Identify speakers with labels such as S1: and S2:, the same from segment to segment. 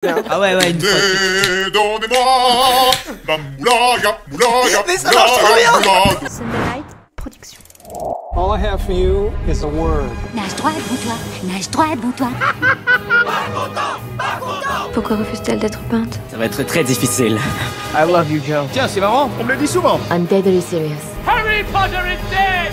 S1: Ah ouais, une fois.
S2: Donnez-moi ma moulaya, moulaya,
S1: Mais ça marche trop bien.
S3: Sunderlight Production.
S4: All I have for you is a word.
S3: Nage droit devant toi, nage droit devant toi. Pourquoi refuse-t-elle d'être peinte?
S1: Ça va être très difficile.
S4: I love you, Joe.
S5: Tiens, c'est marrant, on me le dit souvent.
S3: I'm deadly serious.
S5: Harry Potter is dead.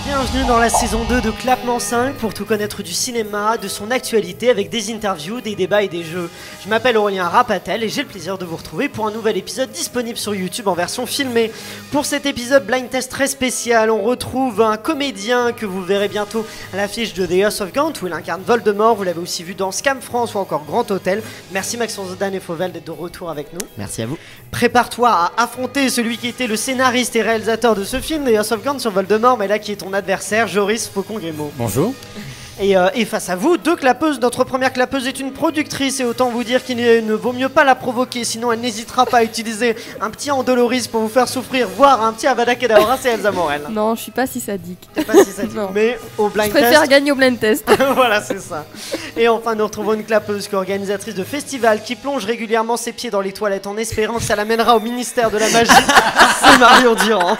S6: Bienvenue dans la saison 2 de Clapement 5 pour tout connaître du cinéma, de son actualité avec des interviews, des débats et des jeux. Je m'appelle Aurélien Rapatel et j'ai le plaisir de vous retrouver pour un nouvel épisode disponible sur YouTube en version filmée. Pour cet épisode blind test très spécial, on retrouve un comédien que vous verrez bientôt à l'affiche de The House of Gaunt où il incarne Voldemort. Vous l'avez aussi vu dans Scam France ou encore Grand Hôtel. Merci Maxence Zodan et Fauvel d'être de retour avec nous.
S1: Merci à vous.
S6: Prépare-toi à affronter celui qui était le scénariste et réalisateur de ce film, The House of Gaunt sur Voldemort, mais là qui est ton adversaire, Joris Faucon-Grimaud.
S7: Bonjour.
S6: Et face à vous, deux clapeuses. Notre première clapeuse est une productrice et autant vous dire qu'il ne vaut mieux pas la provoquer, sinon elle n'hésitera pas à utiliser un petit Andoloris pour vous faire souffrir, voire un petit Avada Kedavra, c'est Elsa Morel.
S8: Non, je suis pas si sadique.
S6: C'est pas si ça dit, mais au blind
S8: Je préfère
S6: test...
S8: gagner au blind test.
S6: Voilà, c'est ça. Et enfin, nous retrouvons une clapeuse co-organisatrice de festival qui plonge régulièrement ses pieds dans les toilettes en espérant que ça l'amènera au ministère de la magie. C'est Marion Durand.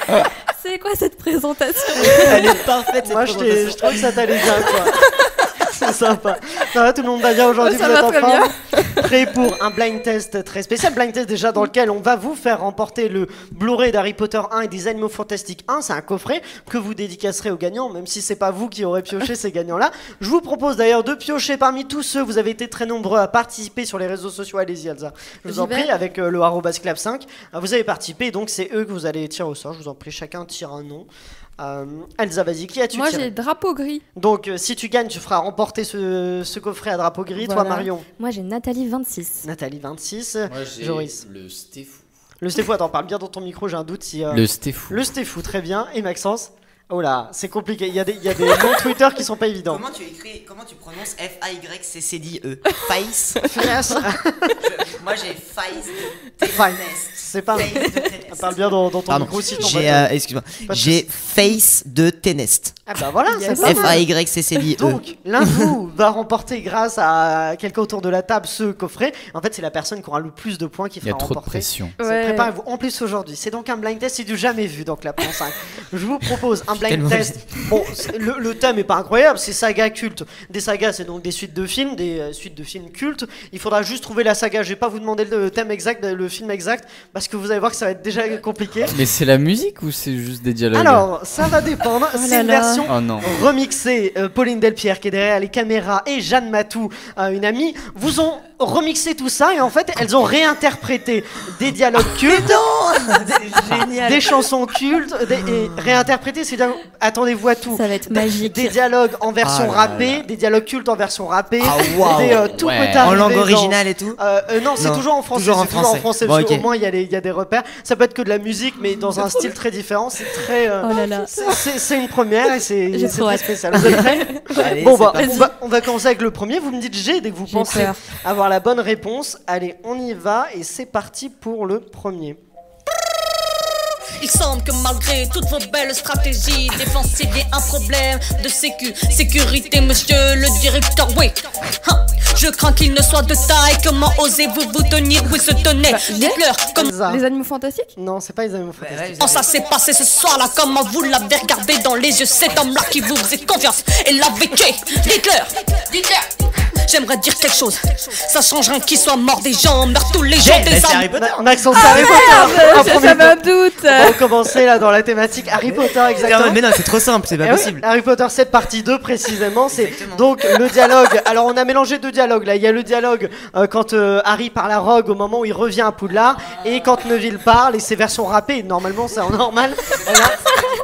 S8: C'est quoi cette présentation?
S1: Elle est parfaite cette
S6: Moi,
S1: présentation.
S6: je trouve que ça t'allait bien, quoi. C'est sympa. Ça va, tout le monde va bien aujourd'hui?
S8: Ça
S6: Vous êtes
S8: va
S6: en
S8: très
S6: forme? Prêt pour un blind test très spécial. Blind test déjà dans lequel on va vous faire remporter le Blu-ray d'Harry Potter 1 et des Animaux Fantastiques 1. C'est un coffret que vous dédicacerez aux gagnants, même si c'est pas vous qui aurez pioché ces gagnants-là. Je vous propose d'ailleurs de piocher parmi tous ceux. Vous avez été très nombreux à participer sur les réseaux sociaux. Allez-y, Elsa. Je vous en prie, avec le @clap5. Vous avez participé, donc c'est eux que vous allez tirer au sort. Je vous en prie, chacun tire un nom. Elsa, vas-y, qui as-tu
S8: Moi
S6: tiré?
S8: j'ai drapeau gris.
S6: Donc si tu gagnes, tu feras remporter ce coffret à drapeau gris.
S8: Voilà.
S6: Toi, Marion?
S3: Moi j'ai Nathalie 26.
S6: Nathalie 26.
S7: Moi j'ai
S6: Joris.
S7: le Stéphou.
S6: Le Stéphou, attends, parle bien dans ton micro, j'ai un doute si...
S7: Le Stéphou.
S6: Le Stéphou, très bien. Et Maxence? Oh là, c'est compliqué, il y a des noms Twitter qui sont pas évidents.
S1: Comment tu prononces F-A-Y-C-C-D-E? Face. Moi j'ai Face.
S6: Fine. C'est pas... Parle bien dans ton
S1: Pardon.
S6: micro si ton
S1: Excuse-moi.
S6: Pas de
S1: J'ai Face de Tenest.
S6: Ah bah voilà, c'est pas mal.
S1: F-A-Y-C-C-D-E.
S6: Donc, l'un de vous va remporter grâce à quelqu'un autour de la table ce coffret. En fait, c'est la personne qui aura le plus de points qui
S7: Il y a
S6: fera
S7: trop de
S6: remporter.
S7: pression.
S8: Ouais.
S6: Préparez-vous. En plus aujourd'hui, c'est donc un blind test, c'est du jamais vu donc la 5. Je vous propose un blind
S1: Tellement
S6: test. Bon, le thème est pas incroyable, c'est saga culte. Des sagas, c'est donc des suites de films, des suites de films cultes. Il faudra juste trouver la saga. Je vais pas vous demander le thème exact, le film exact, parce que vous allez voir que ça va être déjà compliqué.
S7: Mais c'est la musique ou c'est juste des dialogues?
S6: Alors, ça va dépendre. C'est une version
S7: Oh non.
S6: remixée. Pauline Delpierre qui est derrière les caméras et Jeanne Matou, une amie, vous ont remixé tout ça et en fait elles ont réinterprété des dialogues cultes, des chansons cultes, et réinterprété, c'est-à-dire, attendez-vous à tout.
S3: Ça va être magique.
S6: Des dialogues en version
S7: Ah là
S6: rappée, des dialogues cultes en version rappée,
S1: Ah waouh.
S6: tout
S7: Ouais.
S6: peut arriver
S1: En langue
S6: dans-
S1: originale et tout?
S6: non, c'est
S1: Non,
S6: toujours en français.
S1: toujours en
S6: c'est toujours en
S1: français.
S6: français
S1: Bon,
S6: parce qu'au
S1: ok.
S6: moins il y a des repères. Ça peut être que de la musique, mais dans un style très différent. C'est très.
S8: Oh là là.
S6: C'est une première et c'est
S8: J'ai
S6: c'est
S8: trop
S6: très
S8: hâte.
S6: spécial. Vous êtes prêts?
S1: Allez,
S6: Bon,
S1: c'est
S6: bah,
S1: parti.
S6: on va commencer avec le premier. Vous me dites G dès que vous
S8: J'ai
S6: pensez
S8: peur.
S6: avoir la bonne réponse. Allez, on y va et c'est parti pour le premier.
S9: Il semble que malgré toutes vos belles stratégies défensives, il y ait un problème de sécurité, monsieur le directeur, oui. Hein, je crains qu'il ne soit de taille. Comment osez-vous vous tenir? Oui, se tenez. Dites-leur comme...
S6: Elsa.
S8: Les animaux fantastiques?
S6: Non, c'est pas les animaux fantastiques.
S9: Quand ça s'est passé ce soir-là, comment vous l'avez regardé dans les yeux, cet homme-là qui vous faisait confiance et l'a vécu. Dites-leur. J'aimerais dire quelque chose. Ça change rien qu'il soit mort, des gens meurent tous les jours, des
S1: C'est Harry
S9: âmes.
S1: Potter.
S6: Maxence, Harry Potter. Un premier
S8: J'avais un
S6: point.
S8: doute.
S6: On va commencer là dans la thématique Harry Potter exactement.
S1: Mais non, c'est trop simple, c'est pas
S6: Eh oui,
S1: possible.
S6: Harry Potter 7 partie 2 précisément, c'est
S1: Exactement.
S6: donc le dialogue. Alors on a mélangé deux dialogues là, il y a le dialogue quand Harry parle à Rogue au moment où il revient à Poudlard et quand Neville parle et c'est version rappée, normalement c'est en normal. Et là,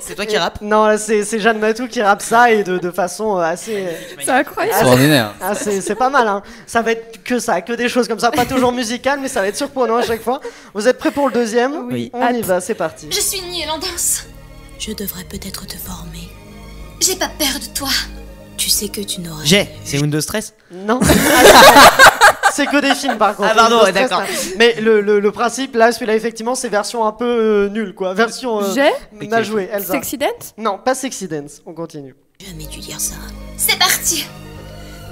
S1: C'est toi qui rappes?
S6: non là c'est Jeanne Matou qui rappe ça et de façon assez...
S8: C'est incroyable.
S7: Extraordinaire.
S6: Ah, c'est pas mal hein. Ça va être que ça, que des choses comme ça, pas toujours musicales mais ça va être surprenant à chaque fois. Vous êtes prêts pour le deuxième?
S1: Oui.
S6: On y va, c'est parti.
S9: Je suis nulle en danse. Je devrais peut-être te former. J'ai pas peur de toi. Tu sais que tu n'auras...
S1: C'est Windows Stress?
S6: Non. C'est que des films par contre.
S1: Ah, pardon,
S6: Le
S1: ouais,
S6: stress,
S1: d'accord.
S6: là. Mais le principe, là, celui-là, effectivement, c'est version un peu nulle, quoi. Version
S8: J'ai
S6: mal jouée, Elsa.
S8: Sexy Dance?
S6: Non, pas Sexy Dance. On continue.
S9: Jamais dû dire ça. C'est parti.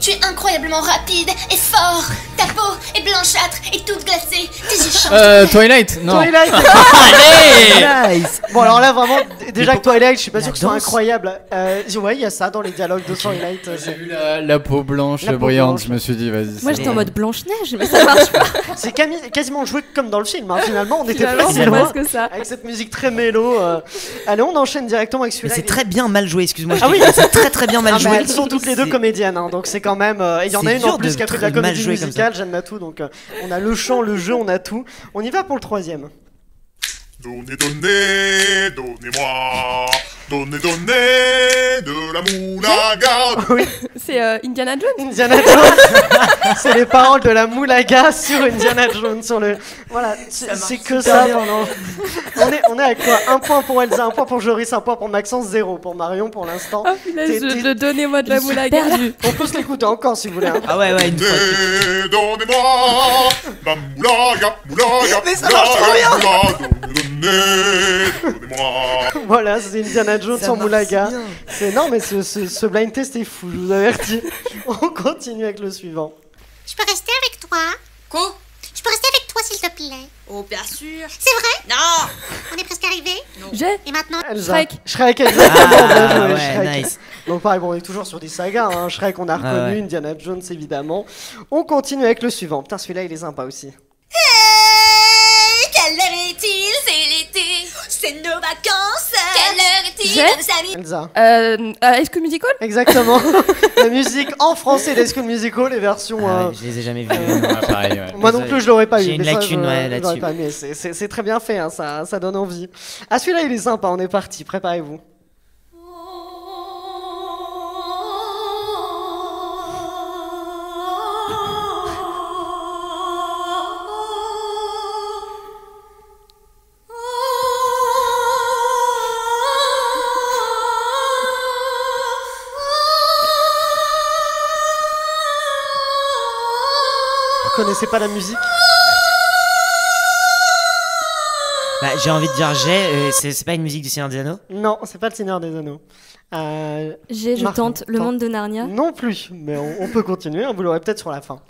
S10: Tu es incroyablement rapide et fort. Ta peau est blanchâtre et toute glacée. Tes yeux changent.
S7: Twilight. Non.
S6: Twilight.
S1: Allez.
S6: Nice. Bon alors là vraiment déjà que Twilight, je suis pas sûr que ce soit
S1: danse.
S6: incroyable. Ouais, il y a ça dans les dialogues de Twilight.
S7: J'ai vu la peau blanche
S6: La peau
S7: brillante,
S6: blanche.
S7: je me suis dit vas-y.
S8: Moi
S7: c'est
S8: j'étais
S7: bon.
S8: en mode Blanche-Neige, mais ça marche pas.
S6: C'est quasiment joué comme dans le film. Hein. Finalement, on était
S8: Finalement,
S6: pas si
S8: c'est
S6: loin
S8: presque ça.
S6: avec cette musique très mélo. Allez, on enchaîne directement avec
S1: Mais
S6: celui-là.
S1: c'est très bien mal joué, excuse-moi.
S6: Ah oui.
S1: C'est très bien mal
S6: Ah, mais
S1: joué.
S6: elles sont toutes les deux
S1: C'est-
S6: comédiennes, hein, donc c'est quand même. Il y en a
S1: C'est
S6: une en
S1: dur
S6: plus
S1: de
S6: qui a fait de la
S1: mal
S6: comédie
S1: jouer comme
S6: musicale, Jeanne Natou, donc on a le chant, le jeu, on a tout. On y va pour le troisième.
S2: Donnez, donnez-moi. Donnez, donnez de la moulaga.
S6: Oui,
S8: C'est Indiana Jones.
S6: Indiana Jones. C'est les paroles de la moulaga sur Indiana Jones sur le. Voilà, c'est que ça. Pendant... on est à quoi? Un point pour Elsa, un point pour Joris, un point pour Maxence, 0 pour Marion pour l'instant.
S8: Oh punaise,
S6: T'es-
S8: de donnez-moi de la moulaga.
S6: On peut se l'écouter encore si vous voulez. Hein.
S1: Ah ouais, une fois.
S2: Donnez-moi ma moulaga, moulaga.
S1: Mais ça marche trop bien.
S2: Donnez-moi.
S6: Voilà, c'est Indiana Jones
S1: Ça
S6: sans
S1: marche
S6: moulaga.
S1: si bien.
S6: C'est non mais ce blind test est fou, je vous avertis. On continue avec le suivant.
S10: Je peux rester avec toi?
S9: Quoi?
S10: Je peux rester avec toi s'il te plaît?
S9: Oh, bien sûr.
S10: C'est vrai?
S9: Non.
S10: On est presque arrivé?
S8: J'ai.
S10: Et maintenant?
S6: Elsa.
S8: Shrek.
S6: Shrek, exactement. Bien joué,
S1: ouais,
S6: Shrek.
S1: nice.
S6: Donc pareil, bon, on est toujours sur des sagas. Hein. Shrek, on a reconnu.
S1: ouais.
S6: Indiana Jones, évidemment. On continue avec le suivant. Putain, celui-là, il est sympa aussi.
S10: Quelle heure est-il? C'est l'été. C'est nos vacances. Quelle heure est-il?
S8: J'ai-
S10: Nos amis.
S6: Elsa.
S8: High School Musical.
S6: Exactement. La musique en français d'High School Musical, les versions.
S1: Ah ouais, je les ai jamais vus.
S7: Ouais, pareil, ouais.
S6: Moi non plus, je l'aurais pas eu.
S1: J'ai une
S6: mais ça,
S1: lacune,
S6: je-
S1: ouais,
S6: je l'aurais
S1: là-dessus.
S6: pas, mais c'est très bien fait, hein, ça donne envie. Ah, celui-là, il est sympa, on est parti, préparez-vous. Vous connaissez pas la musique?
S1: Bah, j'ai envie de dire c'est pas une musique du Seigneur des Anneaux?
S6: Non, c'est pas le Seigneur des Anneaux.
S8: Je
S6: Marion,
S8: tente le monde de Narnia.
S6: Non plus, mais on peut continuer, hein, vous l'aurez peut-être sur la fin.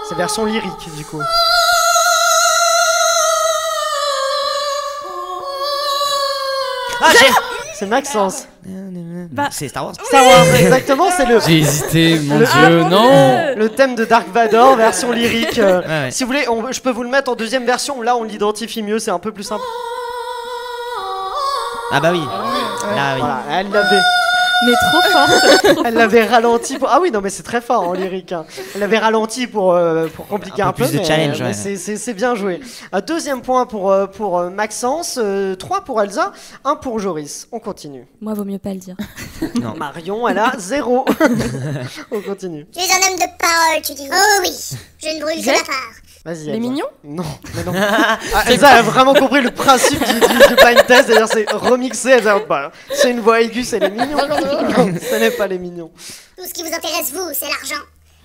S6: C'est version lyrique du coup.
S1: Ah, j'ai.
S6: C'est Maxence.
S8: Bah.
S1: C'est Star Wars.
S6: Star Wars, exactement, c'est le,
S7: J'ai hésité, mon
S6: Le-
S7: dieu, non.
S6: le thème de Dark Vador, version lyrique.
S1: Ouais.
S6: Si vous voulez, je peux vous le mettre en deuxième version, là on l'identifie mieux, c'est un peu plus simple.
S1: Ah bah oui. Là, oui.
S6: Voilà, elle l'avait.
S8: Mais trop fort.
S6: Elle l'avait ralenti pour... Ah oui, non mais c'est très fort en lyrique. Hein. Elle l'avait ralenti pour compliquer
S1: Un
S6: un
S1: peu
S6: peu.
S1: plus de challenge, ouais.
S6: C'est bien joué. Deuxième point pour Maxence, 3 pour Elsa, 1 pour Joris. On continue.
S8: Moi, vaut mieux pas le dire.
S6: Marion, elle a 0. On continue.
S10: Tu es un homme de parole, tu dis. Oh oui, je ne brûle que
S8: J'ai-
S10: la part.
S6: Vas-y.
S8: Les
S6: Elsa.
S8: mignons.
S6: Non, mais non. Ah, Elsa a vraiment compris le principe du blind test. D'ailleurs, c'est remixé. Elsa, bah, c'est une voix aiguë, c'est les mignons. Non, ce n'est pas les mignons.
S10: Tout ce qui vous intéresse, vous, c'est l'argent.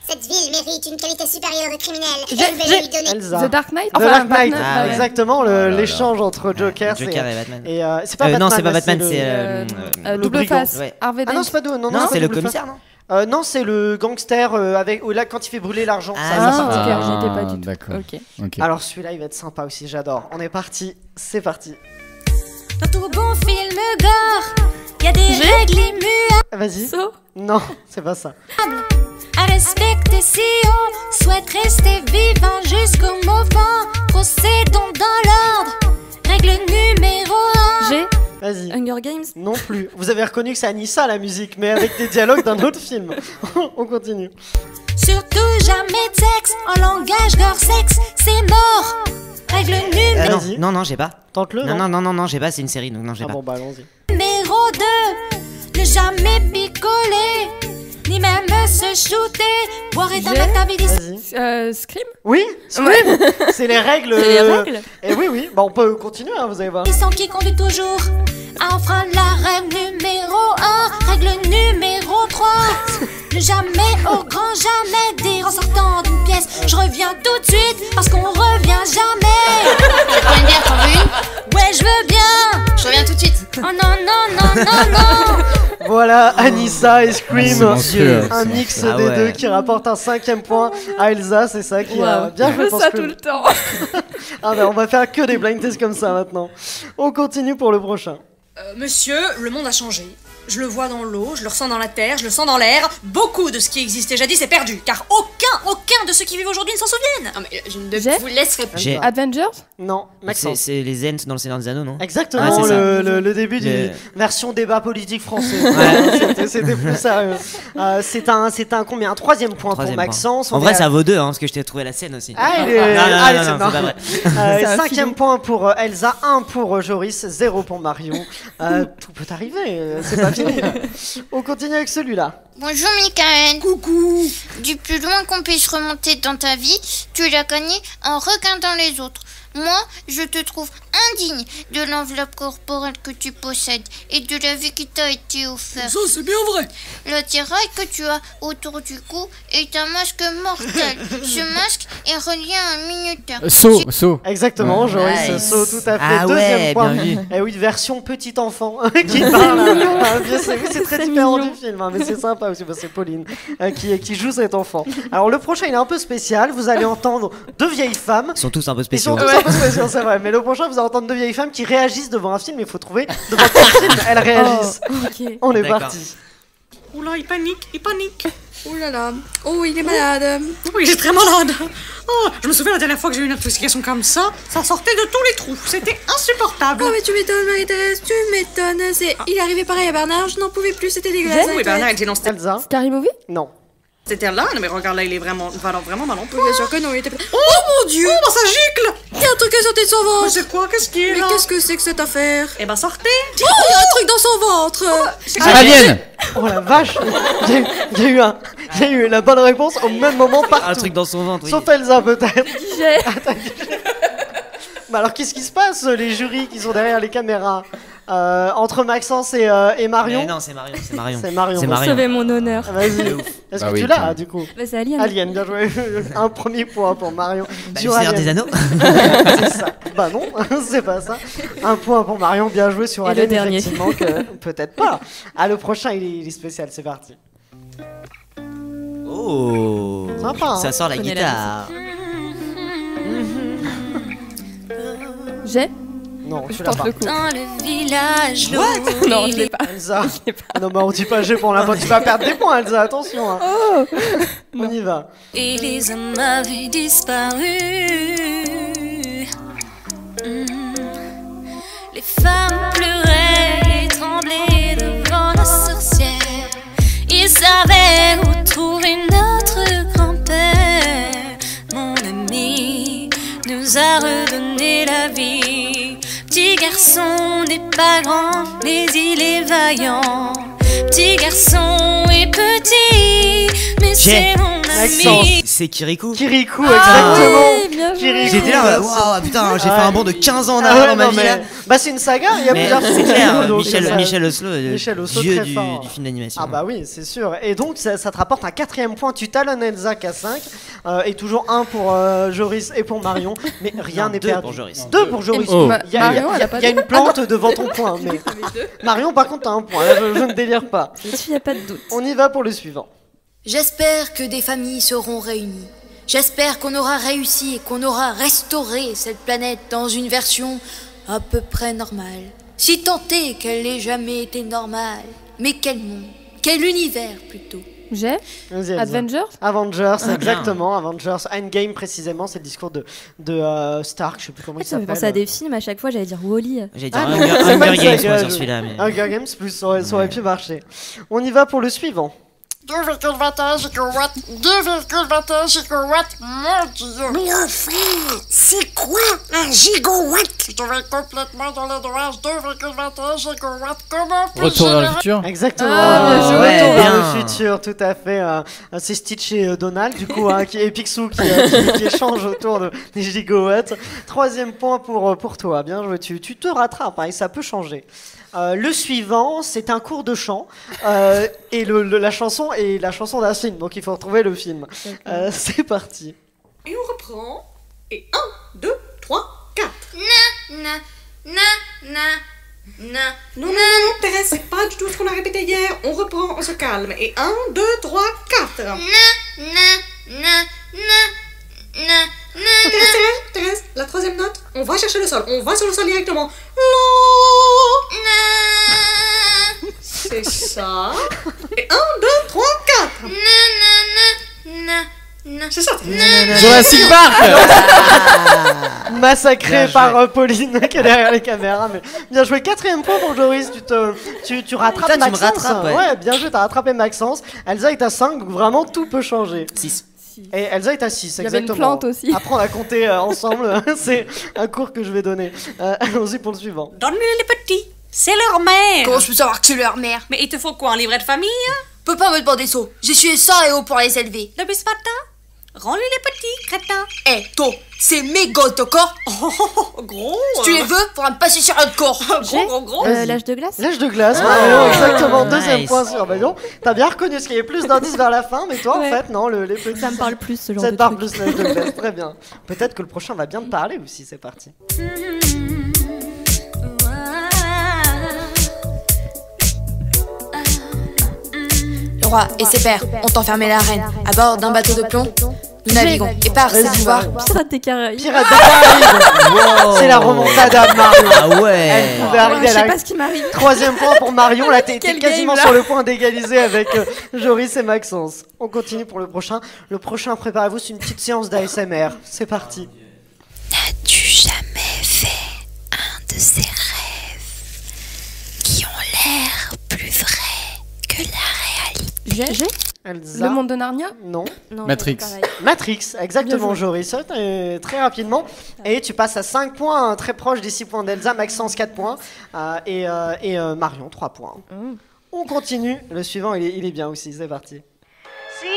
S10: Cette ville mérite une qualité supérieure de criminel. Et
S8: J'ai-
S10: je vais la lui donner.
S6: Elsa.
S8: The Dark Knight.
S6: The Dark Knight,
S8: Batman,
S1: Ah ouais.
S6: exactement, l'échange entre Joker,
S1: Joker et Batman.
S6: et c'est pas Batman.
S1: Non, c'est pas
S6: là,
S1: Batman,
S6: le-
S1: c'est.
S6: le
S8: Double
S6: brigand.
S8: face.
S1: Ouais.
S8: Harvey
S6: Ah non,
S8: Dent.
S6: c'est pas deux. Non,
S1: Non, c'est le
S6: double
S1: commissaire,
S6: face.
S1: non?
S6: Non, c'est le gangster avec là quand il fait brûler l'argent.
S1: Ah,
S6: ça,
S8: Ah,
S6: ça, ça.
S8: ok, j'y étais pas du tout.
S7: D'accord.
S8: Ok.
S7: Ok.
S6: Alors celui-là, il va être sympa aussi. J'adore. On est parti. C'est parti.
S9: Dans tout bon film gore, y a des règles immuables
S6: Vas-y.
S8: So.
S6: Non, c'est pas ça.
S9: à respecter si on souhaite rester vivant jusqu'au moment. Procédons dans l'ordre. Règle numéro 1.
S8: J'ai
S6: Vas-y.
S8: Hunger Games.
S6: Non plus. Vous avez reconnu que c'est Anissa la musique, mais avec des dialogues d'un autre film. On continue.
S9: Surtout jamais de sexe en langage gore-sexe, c'est mort. Règle numéro
S6: Vas-y.
S1: Non, j'ai pas.
S6: Tente-le.
S1: Non, j'ai pas, c'est une série, donc non, j'ai
S6: Ah
S1: pas.
S6: bon, bah allons-y.
S9: 2. Ne jamais picoler, ni même se shooter. Boire est un
S8: J'ai-
S9: acte habilis.
S6: Vas-y.
S8: Scream.
S6: Oui, Scream. C'est les règles.
S8: C'est les règles.
S6: Et oui. Bah on peut continuer, hein, vous allez voir.
S9: Ils sont qui conduit toujours à enfreindre la règle numéro 1. Règle numéro 3. Ne jamais au grand jamais dire en sortant d'une pièce je reviens tout de suite parce qu'on revient jamais.
S10: Tu prends une bière, t'en veux une?
S9: Ouais, je veux bien.
S10: Je reviens tout de suite.
S9: Oh non, non, non,
S6: Voilà, Anissa et Scream.
S7: C'est monstrueux,
S6: Un
S7: c'est
S6: mix
S1: monstrueux.
S6: des
S1: Ah ouais.
S6: deux qui rapporte un 5e point à Elsa. C'est ça qui a bien
S8: Je
S6: joué
S8: veux
S6: pour
S8: ça
S6: Scream.
S8: tout le temps.
S6: Ah ben on va faire que des blind tests comme ça maintenant. On continue pour le prochain.
S9: Monsieur, le monde a changé. Je le vois dans l'eau, je le ressens dans la terre, je le sens dans l'air. Beaucoup de ce qui existait jadis est perdu, car aucun de ceux qui vivent aujourd'hui ne s'en souviennent.
S10: Non mais je ne
S8: J'ai
S10: vous laisserai pas.
S1: J'ai-
S8: Avengers?
S6: Non, Maxence.
S1: C'est les Ents dans le Seigneur des Anneaux, non?
S6: Exactement,
S1: Ouais, c'est ça.
S6: le début d'une version débat politique français. C'était plus sérieux. C'est un combien? Un 3e point
S1: Troisième
S6: pour
S1: point.
S6: Maxence.
S1: En
S6: On
S1: vrai,
S6: est à-
S1: ça vaut 2, hein, parce que je t'ai trouvé la scène aussi.
S6: Ah, il est...
S1: Non, non,
S6: Allez,
S1: non,
S6: c'est
S1: non,
S6: marrant.
S1: c'est pas vrai.
S8: C'est un
S6: 5e
S8: film.
S6: point pour Elsa, 1 pour Joris, 0 pour Marion. Tout peut arriver, c'est pas fini. On continue avec celui-là.
S10: Bonjour Michael. Coucou. Du plus loin qu'on puisse remonter dans ta vie, tu l'as gagné en regardant les autres. Moi, je te trouve indigne de l'enveloppe corporelle que tu possèdes et de la vie qui t'a été offerte.
S9: Ça, c'est bien vrai.
S10: L'attirail que tu as autour du cou est un masque mortel. Ce masque est relié à un minuteur.
S7: Saut.
S6: Exactement, Joris,
S1: Nice.
S6: saut tout à fait.
S1: Ah
S6: 2e
S1: ouais,
S6: point.
S1: bien vu.
S6: Et oui, version petit enfant qui parle. C'est très
S8: C'est
S6: différent
S8: mignon.
S6: du film, hein, mais c'est sympa aussi parce que c'est Pauline qui joue cet enfant. Alors le prochain, il est un peu spécial. Vous allez entendre 2 vieilles femmes.
S1: Ils sont tous un peu
S6: Ils
S1: spéciaux.
S6: sont tous un peu spéciaux, c'est vrai. Mais le prochain, vous allez entendre 2 vieilles femmes qui réagissent devant un film. Il faut trouver devant quel film elles réagissent.
S8: Ok.
S6: On est
S1: D'accord.
S6: parti.
S9: Oula, il panique.
S8: Oh là là. Oh, il est malade.
S9: Oui, j'ai très malade. Oh, je me souviens la dernière fois que j'ai eu une intoxication comme ça sortait de tous les trous. C'était insupportable.
S8: Oh, mais tu m'étonnes, Marie-Thérèse, tu m'étonnes. Il est arrivé pareil à Bernard, je n'en pouvais plus, c'était dégueulasse.
S9: Oui, Bernard était dans
S6: Elsa.
S8: Scary Movie?
S6: Non.
S9: C'était là, non mais regarde là, il est vraiment mal en point.
S8: Bien sûr que non, il était pas.
S9: Oh mon dieu, oh, bah ça gicle.
S8: Il y a un truc à sortir de son
S9: Mais
S8: ventre.
S9: c'est quoi, qu'est-ce qu'il y a
S8: Mais
S9: là?
S8: qu'est-ce que c'est que cette affaire?
S9: Eh ben sortez.
S8: Oh, il y a un truc dans son ventre.
S7: Alien.
S6: Oh la vache. Il y a eu la bonne réponse au même moment partout.
S1: Un truc dans son ventre, oui.
S6: Sauf Elsa peut-être.
S8: J'ai.
S6: Mais alors qu'est-ce qui se passe, les jurys qui sont derrière les caméras entre Maxence et Marion?
S1: Mais non, c'est Marion, c'est Marion.
S6: C'est Marion.
S1: C'est
S8: Pour
S1: Marion.
S8: sauver mon honneur.
S6: Ah, vas-y. Est-ce
S7: Bah
S6: que
S7: oui,
S6: tu l'as
S7: tiens.
S6: du coup?
S8: Bah, c'est Alien.
S6: Alien, bien joué. Un premier point pour Marion.
S1: Bah,
S6: sur
S1: le Seigneur
S6: Alien.
S1: des Anneaux.
S6: C'est ça. Bah non, c'est pas ça. Un point pour Marion, bien joué sur
S8: Et le
S6: Alien,
S8: dernier.
S6: effectivement, que peut-être pas. Ah, le prochain, il est spécial, c'est parti.
S1: Oh.
S6: Sympa, hein.
S1: Ça sort la
S8: Je connais la
S1: guitare.
S8: J'ai.
S6: Non,
S8: Je
S6: tu l'as
S8: tente
S6: pas.
S8: le coup.
S10: Dans le village,
S8: Non, je l'ai pas.
S6: Elsa. Non, mais on dit pas G pour l'info, tu vas perdre des points, Elsa, attention. Hein.
S8: Oh.
S6: On y va.
S9: Et les hommes avaient disparu.
S10: Les femmes pleuraient et tremblaient devant la sorcière.
S9: Ils savaient où trouver notre grand-père. Mon ami nous a redonné la vie. Petit garçon n'est pas grand, mais il est vaillant. Petit garçon est petit, mais c'est mon ami.
S1: C'est Kirikou.
S6: Kirikou,
S8: Ah
S6: exactement.
S8: oui, bien joué.
S6: Kirikou.
S1: J'étais là, waouh, putain, j'ai fait un bond de 15 ans en
S6: Ah
S1: arrière
S6: ouais,
S1: dans ma
S6: non,
S1: vie
S6: mais-
S1: là.
S6: Bah, c'est une saga, il y a
S1: Mais
S6: plusieurs
S1: c'est
S6: films,
S1: clair,
S6: donc,
S1: Michel,
S6: ça-
S1: Michel Oslo,
S6: Michel Oslo,
S1: dieu
S6: très
S1: du
S6: fort.
S1: film d'animation.
S6: Ah bah oui, c'est sûr. Et donc ça te rapporte un 4e point. Tu talonnes Elsa qu'à 5 et toujours 1 pour Joris et pour Marion. Mais rien
S1: Non,
S6: n'est
S1: 2
S6: perdu.
S1: pour Joris.
S6: 2 pour Joris.
S7: Oh.
S6: Il y a,
S8: Marion, elle a pas
S6: il y a
S8: de-
S6: une plante devant ton point. Mais... Marion, par contre, t'as un point. Là, je ne délire pas.
S8: Là-dessus, il n'y a pas de doute.
S6: On y va pour le suivant.
S10: J'espère que des familles seront réunies. J'espère qu'on aura réussi et qu'on aura restauré cette planète dans une version à peu près normale. Si tant est qu'elle n'ait jamais été normale. Mais quel monde, quel univers plutôt.
S8: J'ai.
S6: Vas-y, Elsa.
S8: Avengers.
S6: Avengers,
S1: Ah,
S6: exactement. Avengers Endgame, précisément. C'est le discours de Stark. Je sais plus comment il
S8: Ça me fait
S6: s'appelle.
S8: penser à des films, à chaque fois j'allais dire Wall-E.
S1: J'ai dit
S6: Ah, non,
S1: Hunger
S6: c'est pas
S1: Hunger
S6: une
S1: Games
S6: saga,
S1: moi, sur
S6: je-
S1: celui-là. Mais...
S6: Hunger Games, plus ça aurait pu marcher. On y va pour le suivant.
S10: 2,21 gigawatts, 2,21 gigawatts, mon Dieu.
S11: Mais enfin, c'est quoi un gigawatt?
S10: Je te vais complètement dans les nuages, 2,21 gigawatts, comment puis-je
S7: Retour vers le
S10: générer-
S7: futur.
S6: Exactement.
S8: Ah, bien joué.
S6: Retour vers
S1: Bien.
S6: le futur, tout à fait. C'est Stitch et Donald, du coup, et Picsou qui échangent autour des gigawatts. 3e point pour toi. Bien joué. Tu te rattrapes, hein, et ça peut changer. Le suivant, c'est un cours de chant et la chanson est la chanson d'un film, donc il faut retrouver le film. C'est parti.
S9: Et on reprend. Et 1, 2, 3, 4.
S10: Na, na, na,
S8: Non, Thérèse, c'est pas du tout ce qu'on a répété hier. On reprend, on se calme. Et 1, 2, 3, 4. Thérèse, la troisième note, on va chercher le sol. On va sur le sol directement. C'est ça. Et 1, 2, 3, 4. C'est ça.
S7: Jurassic Park.
S6: Massacré par Pauline qui est derrière les caméras. Mais bien joué, 4ème point pour Joris. Tu rattrapes
S1: Putain, tu me
S6: Maxence.
S1: rattrapes, ouais.
S6: Ouais, bien joué, t'as rattrapé Maxence. Elsa est à 5, donc vraiment tout peut changer.
S1: 6.
S6: Et Elsa est à 6,
S12: Il y avait
S6: exactement.
S12: une plante aussi.
S6: Apprendre à compter ensemble, c'est un cours que je vais donner. Allons-y pour le suivant.
S9: Donne-lui les petits. C'est leur mère.
S10: Comment je peux savoir que c'est leur mère?
S9: Mais il te faut quoi, un livret de famille?
S10: Peux pas me demander ça. Je suis sang et eau pour les élever.
S9: Le bus matin? Rends-lui les petits, crétin.
S10: Eh, toi, c'est mes gosses, d'accord?
S9: Gros.
S10: Si tu les veux, faudra me passer sur un corps.
S9: Gros.
S12: L'âge de glace.
S6: L'âge de glace, Marion, exactement. Deuxième
S1: nice.
S6: point sur Marion. T'as bien reconnu ce qu'il y avait plus d'indices vers la fin, mais toi,
S12: Ouais.
S6: en fait, non, les petits.
S12: Ça me parle plus ce genre
S6: Ça
S12: de
S6: te parle
S12: truc.
S6: plus l'âge de glace, très bien. Peut-être que le prochain va bien te parler aussi, c'est parti.
S10: Le roi et ses pères ont enfermé la reine à bord d'un bateau de plomb. Nous naviguons et par ses pouvoirs.
S12: Pirate des Caraïbes.
S6: Pirate des Caraïbes. C'est la remontada de Marion.
S1: Ah ouais.
S6: Elle pouvait arriver
S12: Je
S6: à
S12: sais
S6: la
S12: pas ce qui m'arrive.
S6: 3ème point pour Marion. Là, t'es
S12: Quel
S6: quasiment
S12: game, là.
S6: sur le point d'égaliser avec Joris et Maxence. On continue pour le prochain. Le prochain, préparez-vous, c'est une petite séance d'ASMR. C'est parti.
S10: As-tu jamais fait un de ces rêves qui ont l'air plus vrais que la réalité?
S12: J'ai
S6: Elsa.
S12: Le monde de Narnia.
S6: Non.
S12: Non,
S7: Matrix.
S12: pareil.
S6: Matrix, exactement,
S12: Bien joué.
S6: Joris. Très rapidement. Et tu passes à 5 points, hein, très proche des 6 points d'Elsa. Maxence, 4 points. Et Marion, 3 points. On continue. Le suivant, il est bien aussi. C'est parti.
S9: Si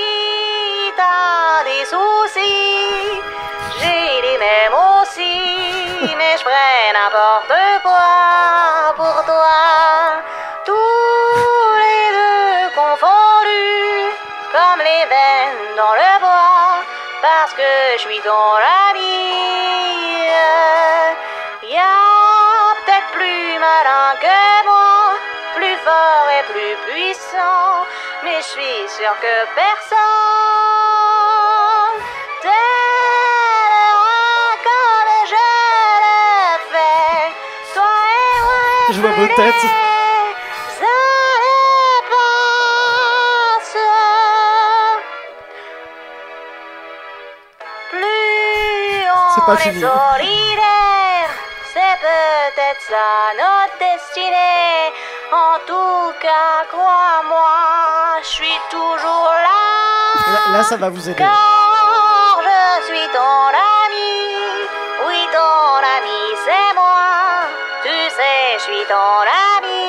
S9: t'as des soucis, j'ai les mêmes aussi, mais je ferai n'importe quoi pour toi. Tous les deux confondus, comme les veines dans le bois, parce que je suis ton ami. Y a peut-être plus malin que moi, plus fort et plus puissant, mais je suis sûr que personne t'aimera comme je le fais. Toi et moi,
S6: Je vois vos têtes.
S9: C'est
S6: pas fini.
S9: Solidaire, c'est peut-être ça notre destinée. En tout cas, crois-moi, je suis toujours là.
S6: Là, ça va vous aider.
S9: Car je suis ton ami. Oui, ton ami, c'est moi. Tu sais, je suis ton ami.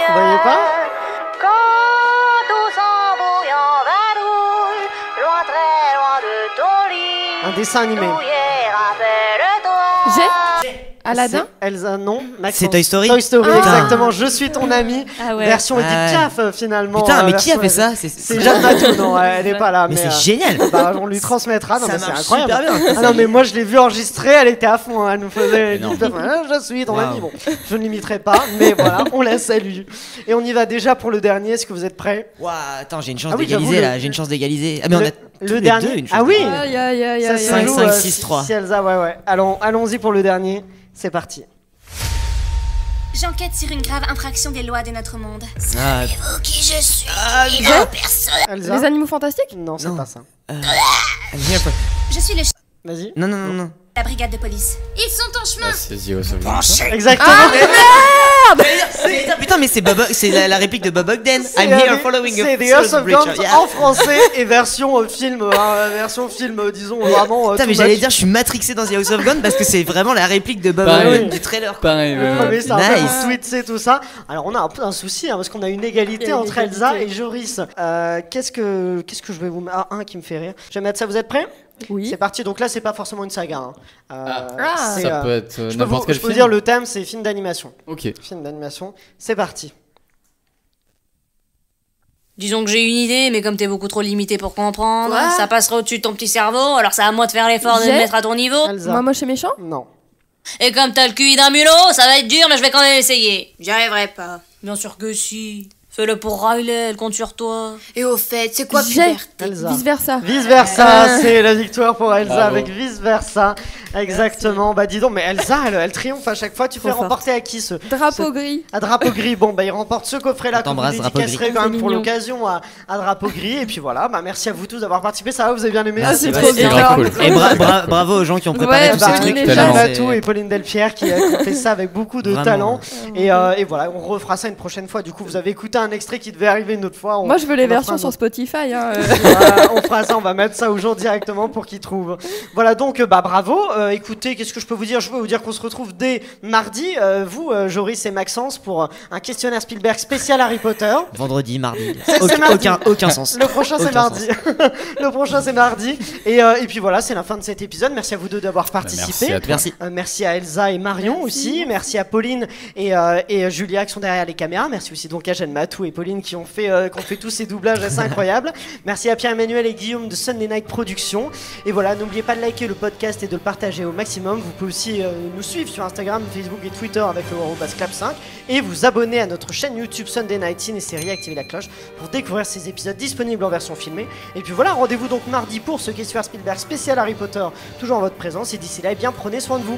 S6: Vous voyez pas?
S9: Quand tout s'embrouille en vadrouille, loin, très loin de ton lit.
S6: Un dessin animé.
S9: Douillet, rappelle-toi.
S12: J'ai Aladdin.
S6: C'est Elsa, non. Maxence.
S1: C'est Toy Story.
S6: Toy Story,
S1: Ah.
S6: exactement. Je suis ton ami.
S12: Ah ouais.
S6: Version Edith
S1: Ah.
S6: Piaf, finalement.
S1: Putain, mais qui a
S6: version-
S1: fait ça?
S6: C'est Jeanne Matou, non, elle est pas là.
S1: Mais c'est
S6: euh,
S1: génial.
S6: Bah, on lui transmettra. Non,
S1: Ça
S6: mais c'est
S1: marche
S6: incroyable.
S1: super bien.
S6: Ah non, mais moi je l'ai vu enregistrer, elle était à fond. Hein, elle nous faisait.
S7: Énorme.
S6: Je suis ton
S1: Wow.
S6: ami. Bon, je ne l'imiterai pas, mais voilà, on la salue. Et on y va déjà pour le dernier. Est-ce que vous êtes prêts?
S1: Ouah, attends, j'ai une chance
S6: Ah oui,
S1: d'égaliser
S6: j'avoue,
S1: là. J'ai une chance d'égaliser. Ah, mais on a
S6: Le
S1: tous les
S6: dernier.
S1: deux une chance
S6: Ah oui.
S1: d'égaliser.
S12: Aïe, aïe, aïe,
S6: Ça
S12: aïe,
S6: se
S12: aïe.
S1: 5,
S6: joue,
S1: 5,
S6: si-
S1: 6, 3.
S6: Si Elsa, ouais. Allons-y pour le dernier. C'est parti.
S9: J'enquête sur une grave infraction des lois de notre monde.
S1: Ah,
S10: Qui je suis?
S6: Elsa.
S12: Les animaux fantastiques.
S6: Non, c'est
S1: Non.
S6: pas ça.
S1: viens, quoi.
S9: Je suis le chef
S6: Vas-y.
S1: Non, non, non, non.
S9: de la brigade de police.
S10: Ils sont en chemin.
S7: C'est The House of Cards.
S6: Exactement.
S1: Putain, mais c'est la réplique de Bob Ogden.
S6: C'est
S1: I'm here
S6: avec-
S1: following
S6: c'est
S1: a
S6: The House of
S1: preacher.
S6: Guns
S1: Yeah.
S6: en français et version film, disons vraiment.
S1: Putain, mais
S6: too
S1: j'allais
S6: much.
S1: dire, je suis matrixé dans The House of Guns parce que c'est vraiment la réplique de Bob
S7: Pareil.
S1: Ogden du trailer.
S7: Pareil,
S6: Ah, mais c'est un peu
S1: Nice.
S6: tweet, c'est tout ça. Alors on a un peu un souci hein, parce qu'on a une égalité
S12: Il y a une
S6: entre Elsa
S12: égalité.
S6: et Joris. Qu'est-ce que je vais vous mettre? Ah, un qui me fait rire. Je vais mettre ça. Vous êtes prêts?
S12: Oui.
S6: C'est parti. Donc là, c'est pas forcément une saga. Hein. C'est,
S7: Ça peut être
S6: je peux
S7: n'importe quel
S6: je peux
S7: film.
S6: dire le thème, c'est film d'animation.
S7: Ok.
S6: Film d'animation. C'est parti.
S9: Disons que j'ai une idée, mais comme t'es beaucoup trop limité pour comprendre,
S10: Quoi
S9: ça passera au-dessus de ton petit cerveau, alors c'est à moi de faire l'effort de
S12: J'ai-
S9: me mettre à ton niveau.
S6: Elsa.
S12: Moi, moche et méchant.
S6: Non.
S9: Et comme t'as le QI d'un mulot, ça va être dur, mais je vais quand même essayer.
S10: J'y arriverai pas.
S9: Bien sûr que si. Fais-le pour Riley, elle compte sur toi.
S10: Et au fait, c'est quoi
S12: J'ai
S10: puberté?
S6: Elsa.
S12: vice versa.
S6: Vice versa, c'est la victoire pour Elsa
S7: Bravo.
S6: avec vice versa. Exactement. Bah dis donc, mais Elsa, elle triomphe à chaque fois. Tu fais
S12: Trop
S6: remporter à qui ce
S12: Drapeau gris.
S6: à drapeau gris? Bon, bah il remporte ce coffret-là qu'on vous
S1: t'embrasse, drapeau
S6: dédicacerait
S12: gris.
S6: quand même
S12: C'est
S6: pour
S12: mignon.
S6: l'occasion à drapeau gris. Et puis voilà, bah merci à vous tous d'avoir participé. Ça va, vous avez bien aimé?
S12: Ah, c'est
S1: Ouais,
S12: trop
S1: c'est
S12: bien.
S7: très cool.
S1: Et bravo aux gens qui ont préparé
S12: Ouais,
S1: tous
S12: bah,
S1: ces trucs.
S12: les
S6: Jeanne
S12: gens.
S6: Matou et Pauline Delpierre qui ont fait ça avec beaucoup de
S1: Vraiment.
S6: talent. Et voilà, on refera ça une prochaine fois. Du coup, vous avez écouté un extrait qui devait arriver une autre fois.
S12: Moi, je veux les
S6: on en fera
S12: versions
S6: un
S12: sur
S6: autre.
S12: Spotify. Hein,
S6: Voilà, on fera ça, on va mettre ça au jour directement pour qu'ils trouvent. Voilà, donc bah bravo. Écoutez, qu'est-ce que je peux vous dire? Je peux vous dire qu'on se retrouve dès mardi, vous, Joris et Maxence, pour un questionnaire Spielberg spécial Harry Potter.
S1: Vendredi, mardi.
S6: C'est mardi.
S1: Aucun sens.
S6: Le prochain c'est
S1: Aucun
S6: mardi. Le prochain c'est mardi. Et puis voilà, c'est la fin de cet épisode. Merci à vous deux d'avoir participé.
S7: Merci à toi.
S1: Merci.
S6: Merci à Elsa et Marion aussi. Merci à Pauline et Julia qui sont derrière les caméras. Merci aussi donc à Jeanne Matou et Pauline qui ont fait tous ces doublages assez incroyables. Merci à Pierre-Emmanuel et Guillaume de Sunday Night Productions. Et voilà, n'oubliez pas de liker le podcast et de le partager au maximum. Vous pouvez aussi nous suivre sur Instagram, Facebook et Twitter avec le @clap5 et vous abonner à notre chaîne YouTube Sunday Night Ciné Série, activer la cloche pour découvrir ces épisodes disponibles en version filmée. Et puis voilà, rendez-vous donc mardi pour ce questionnaire Spielberg spécial Harry Potter, toujours en votre présence. Et d'ici là, eh bien, prenez soin de vous.